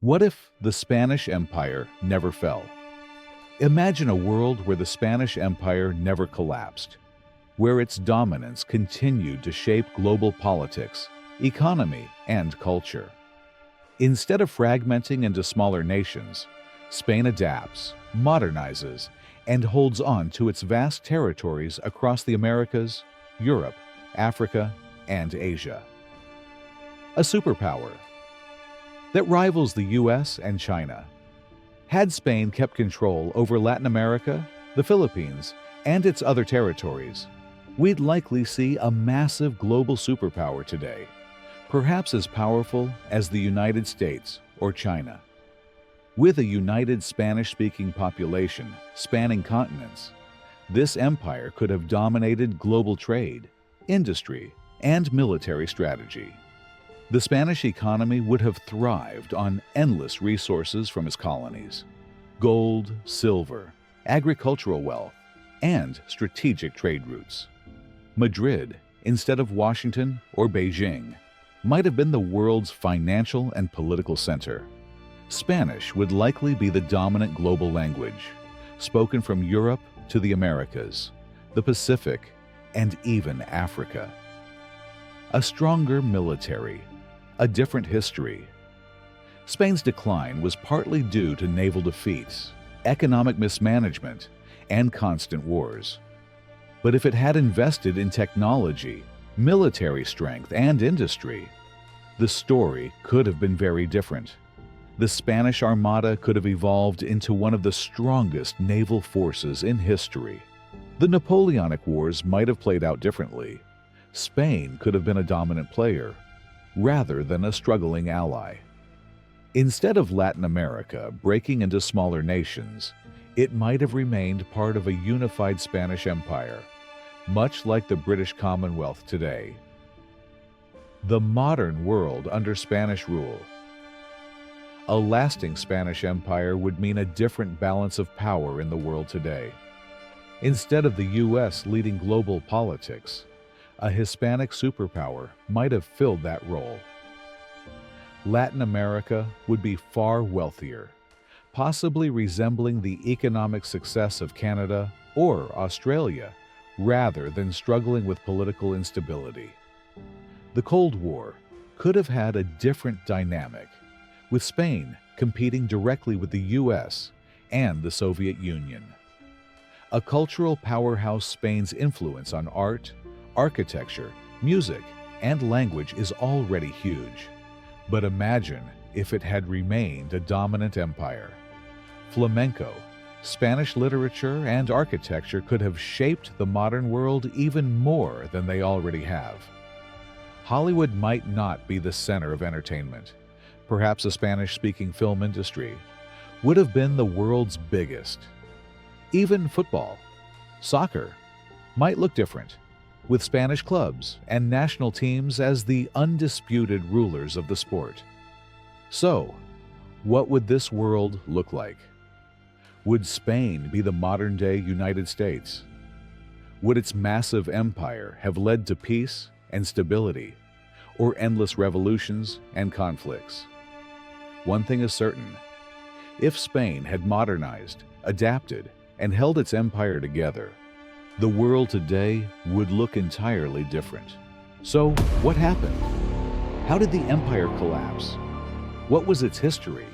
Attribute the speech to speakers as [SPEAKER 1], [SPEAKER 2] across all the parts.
[SPEAKER 1] What if the Spanish Empire never fell? Imagine a world where the Spanish Empire never collapsed, where its dominance continued to shape global politics, economy, and culture. Instead of fragmenting into smaller nations, Spain adapts, modernizes, and holds on to its vast territories across the Americas, Europe, Africa, and Asia. A superpower that rivals the US and China. Had Spain kept control over Latin America, the Philippines, and its other territories, we'd likely see a massive global superpower today, perhaps as powerful as the United States or China. With a united Spanish-speaking population spanning continents, this empire could have dominated global trade, industry, and military strategy. The Spanish economy would have thrived on endless resources from its colonies: gold, silver, agricultural wealth, and strategic trade routes. Madrid, instead of Washington or Beijing, might have been the world's financial and political center. Spanish would likely be the dominant global language, spoken from Europe to the Americas, the Pacific, and even Africa. A stronger military, a different history. Spain's decline was partly due to naval defeats, economic mismanagement, and constant wars. But if it had invested in technology, military strength, and industry, the story could have been very different. The Spanish Armada could have evolved into one of the strongest naval forces in history. The Napoleonic Wars might have played out differently. Spain could have been a dominant player, rather than a struggling ally. Instead of Latin America breaking into smaller nations, it might have remained part of a unified Spanish Empire, much like the British Commonwealth today. The modern world under Spanish rule. A lasting Spanish Empire would mean a different balance of power in the world today. Instead of the US leading global politics, a Hispanic superpower might have filled that role. Latin America would be far wealthier, possibly resembling the economic success of Canada or Australia, rather than struggling with political instability. The Cold War could have had a different dynamic, with Spain competing directly with the US and the Soviet Union. A cultural powerhouse, Spain's influence on art, architecture, music, and language is already huge. But imagine if it had remained a dominant empire. Flamenco, Spanish literature, and architecture could have shaped the modern world even more than they already have. Hollywood might not be the center of entertainment. Perhaps a Spanish-speaking film industry would have been the world's biggest. Even football, soccer, might look different, with Spanish clubs and national teams as the undisputed rulers of the sport. So, what would this world look like? Would Spain be the modern-day United States? Would its massive empire have led to peace and stability, or endless revolutions and conflicts? One thing is certain: if Spain had modernized, adapted, and held its empire together, the world today would look entirely different. So, what happened? How did the empire collapse? What was its history?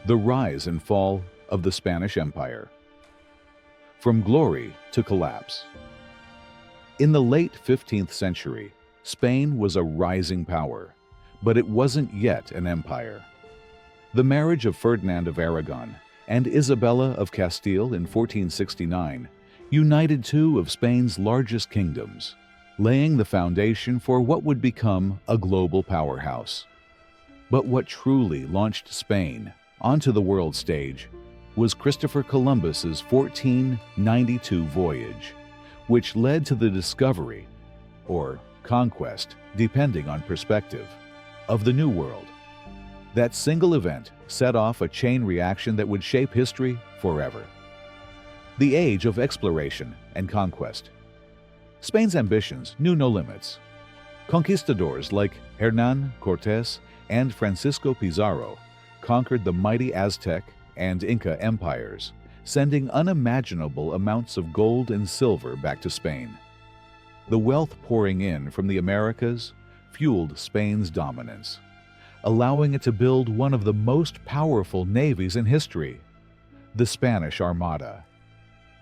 [SPEAKER 1] The rise and fall of the Spanish Empire. From glory to collapse. In the late 15th century, Spain was a rising power, but it wasn't yet an empire. The marriage of Ferdinand of Aragon and Isabella of Castile in 1469 united two of Spain's largest kingdoms, laying the foundation for what would become a global powerhouse. But what truly launched Spain onto the world stage was Christopher Columbus's 1492 voyage, which led to the discovery, or conquest, depending on perspective, of the New World. That single event set off a chain reaction that would shape history forever. The age of exploration and conquest. Spain's ambitions knew no limits. Conquistadors like Hernán Cortés and Francisco Pizarro conquered the mighty Aztec and Inca empires, sending unimaginable amounts of gold and silver back to Spain. The wealth pouring in from the Americas fueled Spain's dominance, allowing it to build one of the most powerful navies in history, the Spanish Armada.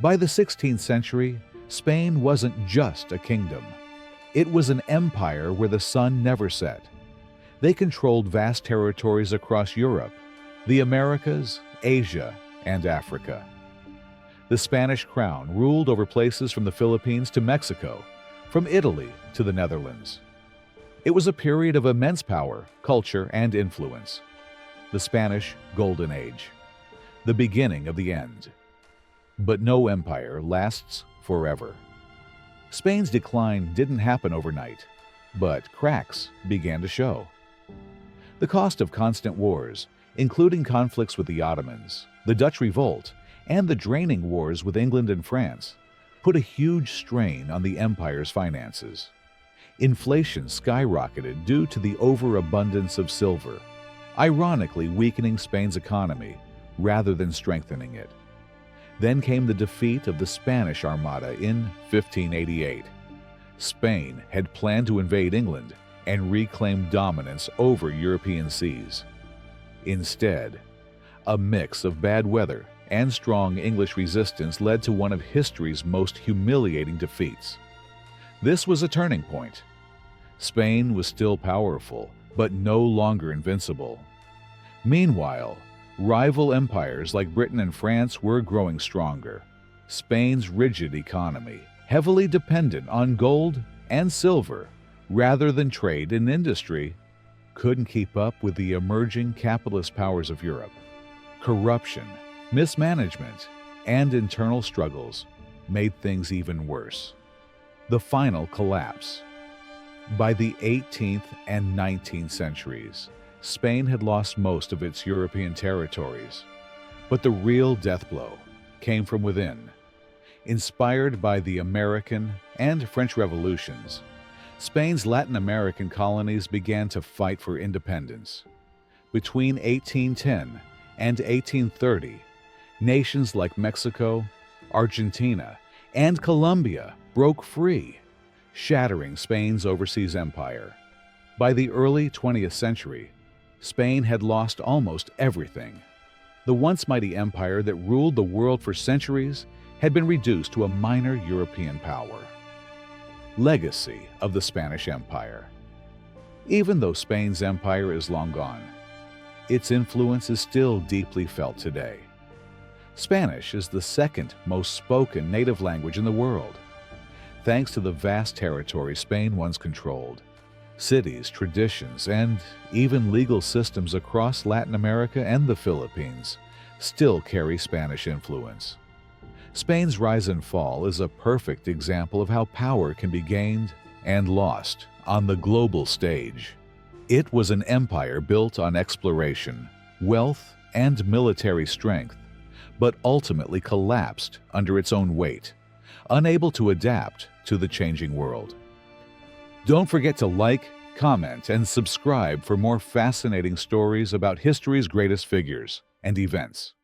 [SPEAKER 1] By the 16th century, Spain wasn't just a kingdom. It was an empire where the sun never set. They controlled vast territories across Europe, the Americas, Asia, and Africa. The Spanish crown ruled over places from the Philippines to Mexico, from Italy to the Netherlands. It was a period of immense power, culture, and influence. The Spanish Golden Age, the beginning of the end. But no empire lasts forever. Spain's decline didn't happen overnight, but cracks began to show. The cost of constant wars, including conflicts with the Ottomans, the Dutch Revolt, and the draining wars with England and France, put a huge strain on the empire's finances. Inflation skyrocketed due to the overabundance of silver, ironically weakening Spain's economy rather than strengthening it. Then came the defeat of the Spanish Armada in 1588. Spain had planned to invade England and reclaim dominance over European seas. Instead, a mix of bad weather and strong English resistance led to one of history's most humiliating defeats. This was a turning point. Spain was still powerful, but no longer invincible. Meanwhile, rival empires like Britain and France were growing stronger. Spain's rigid economy, heavily dependent on gold and silver rather than trade and industry, couldn't keep up with the emerging capitalist powers of Europe. Corruption, mismanagement, and internal struggles made things even worse. The final collapse. By the 18th and 19th centuries, Spain had lost most of its European territories, but the real death blow came from within. Inspired by the American and French revolutions, Spain's Latin American colonies began to fight for independence. Between 1810 and 1830, nations like Mexico, Argentina, and Colombia broke free, shattering Spain's overseas empire. By the early 20th century, Spain had lost almost everything. The once mighty empire that ruled the world for centuries had been reduced to a minor European power. Legacy of the Spanish Empire. Even though Spain's empire is long gone, its influence is still deeply felt today. Spanish is the second most spoken native language in the world. Thanks to the vast territory Spain once controlled, cities, traditions, and even legal systems across Latin America and the Philippines still carry Spanish influence. Spain's rise and fall is a perfect example of how power can be gained and lost on the global stage. It was an empire built on exploration, wealth, and military strength, but ultimately collapsed under its own weight, unable to adapt to the changing world. Don't forget to like, comment, and subscribe for more fascinating stories about history's greatest figures and events.